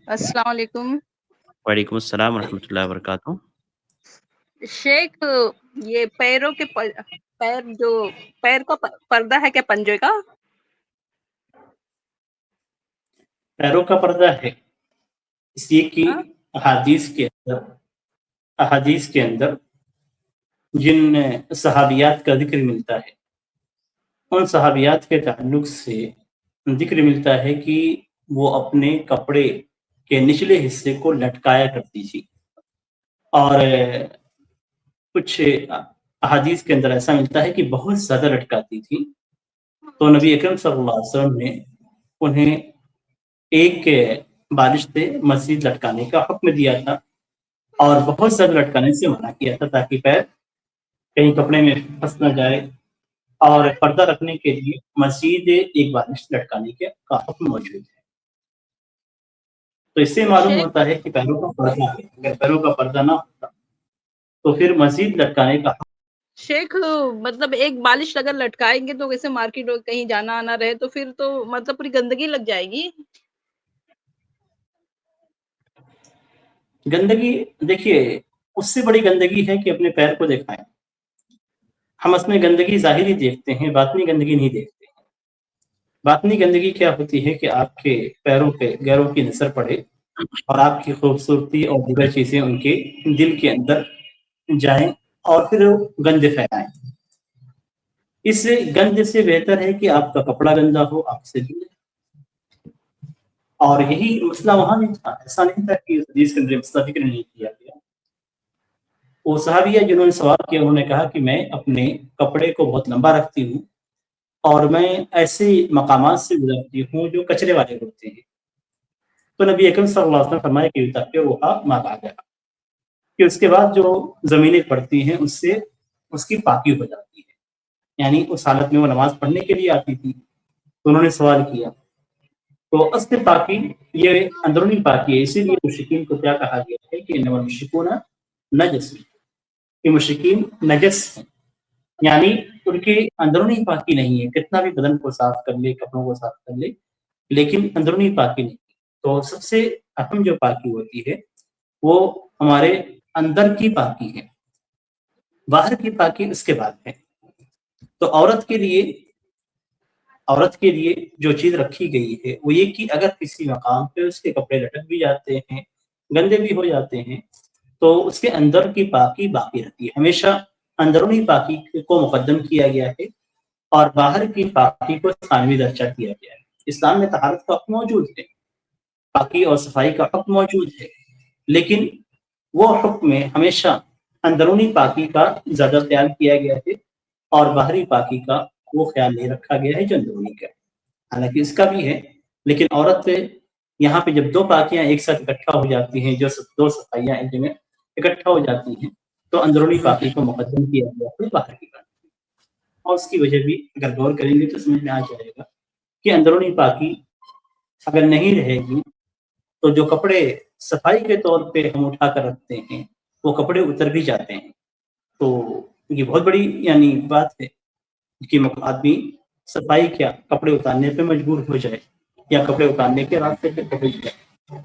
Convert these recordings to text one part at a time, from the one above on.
السلام علیکم وعلیکم السلام ورحمۃ اللہ وبرکاتہ۔ شیخ، یہ پیروں کے پیر جو پیر کا پردہ ہے کیا پنجے کا؟ پیروں کا پردہ ہے، اس لیے کہ ہاں؟ احادیث کے اندر جن صحابیات کا ذکر ملتا ہے ان صحابیات کے تعلق سے ذکر ملتا ہے کہ وہ اپنے کپڑے کے نچلے حصے کو لٹکایا کرتی تھی، اور کچھ احادیث کے اندر ایسا ملتا ہے کہ بہت زیادہ لٹکاتی تھی، تو نبی اکرم صلی اللہ علیہ وسلم نے انہیں ایک بالش سے مزید لٹکانے کا حکم دیا تھا اور بہت زیادہ لٹکانے سے منع کیا تھا تاکہ پیر کہیں کپڑے میں پھنس نہ جائے، اور پردہ رکھنے کے لیے مزید ایک بالش لٹکانے کا حکم موجود ہے۔ تو اس سے معلوم شیخ ہوتا ہے کہ پیروں کا پردہ ہے، اگر پیروں کا پردہ نہ ہوتا تو پھر مزید لٹکانے کا شیخ مطلب ایک بالش اگر لٹکائیں گے تو ویسے مارکیٹ کہیں جانا آنا رہے تو پھر تو مطلب پوری گندگی لگ جائے گی۔ گندگی، دیکھیے اس سے بڑی گندگی ہے کہ اپنے پیر کو دکھائیں۔ ہم اس میں گندگی ظاہری دیکھتے ہیں، باطنی گندگی نہیں دیکھتے ہیں۔ باطنی گندگی کیا ہوتی ہے کہ آپ کے پیروں پہ غیروں کی نظر پڑے اور آپ کی خوبصورتی اور دیگر چیزیں ان کے دل کے اندر جائیں اور پھر گند پھیلائیں۔ اس گند سے بہتر ہے کہ آپ کا کپڑا گندا ہو، آپ سے دور۔ اور یہی مسئلہ وہاں نہیں تھا، ایسا نہیں تھا کہ حدیث کے اندر مسئلہ ذکر نہیں کیا گیا۔ وہ صحابیہ جنہوں نے سوال کیا انہوں نے کہا کہ میں اپنے کپڑے کو بہت لمبا رکھتی ہوں اور میں ایسے مقامات سے گزرتی ہوں جو کچرے والے ہوتے ہیں، تو نبی اکرم صلی اللہ علیہ وسلم فرمایا کہ یطہرها ما بعدها، کہ اس کے بعد جو زمینیں پڑتی ہیں اس سے اس کی پاکی ہو جاتی ہے، یعنی اس حالت میں وہ نماز پڑھنے کے لیے آتی تھی۔ تو انہوں نے سوال کیا تو اصل پاکی یہ اندرونی پاکی ہے، اسی لیے مشرکین کو کیا کہا گیا ہے کہ انما المشرکون نجس، کہ مشرکین نجس ہیں، یعنی ان کی اندرونی پاکی نہیں ہے، کتنا بھی بدن کو صاف کر لے، کپڑوں کو صاف کر لے، لیکن اندرونی پاکی نہیں۔ تو سب سے اہم جو پاکی ہوتی ہے وہ ہمارے اندر کی پاکی ہے، باہر کی پاکی اس کے بعد ہے۔ تو عورت کے لیے جو چیز رکھی گئی ہے وہ یہ کہ اگر کسی مقام پہ اس کے کپڑے لٹک بھی جاتے ہیں، گندے بھی ہو جاتے ہیں، تو اس کے اندر کی پاکی باقی رہتی ہے۔ ہمیشہ اندرونی پاکی کو مقدم کیا گیا ہے اور باہر کی پاکی کو ثانوی درجہ دیا گیا ہے۔ اسلام میں طہارت کا حکم موجود ہے، پاکی اور صفائی کا حکم موجود ہے، لیکن وہ حکم میں ہمیشہ اندرونی پاکی کا زیادہ خیال کیا گیا ہے اور باہری پاکی کا وہ خیال نہیں رکھا گیا ہے جو اندرونی کا ہے۔ حالانکہ اس کا بھی ہے، لیکن عورت یہاں پہ جب دو پاکیاں ایک ساتھ اکٹھا ہو جاتی ہیں، جو دو صفائیاں ایک جگہ اکٹھا ہو جاتی ہیں، تو اندرونی پاکی کو مقدم کیا گیا ہے باہر کی پاکی، اور اس کی وجہ بھی اگر غور کریں گے تو سمجھ میں آ جائے گا کہ اندرونی پاکی اگر نہیں رہے گی تو جو کپڑے صفائی کے طور پہ ہم اٹھا کر رکھتے ہیں وہ کپڑے اتر بھی جاتے ہیں۔ تو یہ بہت بڑی یعنی بات ہے کہ آدمی صفائی کیا کپڑے اتارنے پہ مجبور ہو جائے یا کپڑے اتارنے کے راستے پہ پہنچ جائے۔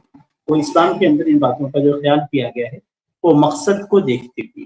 تو اسلام کے اندر ان باتوں کا جو خیال کیا گیا ہے وہ مقصد کو دیکھتے ہوئے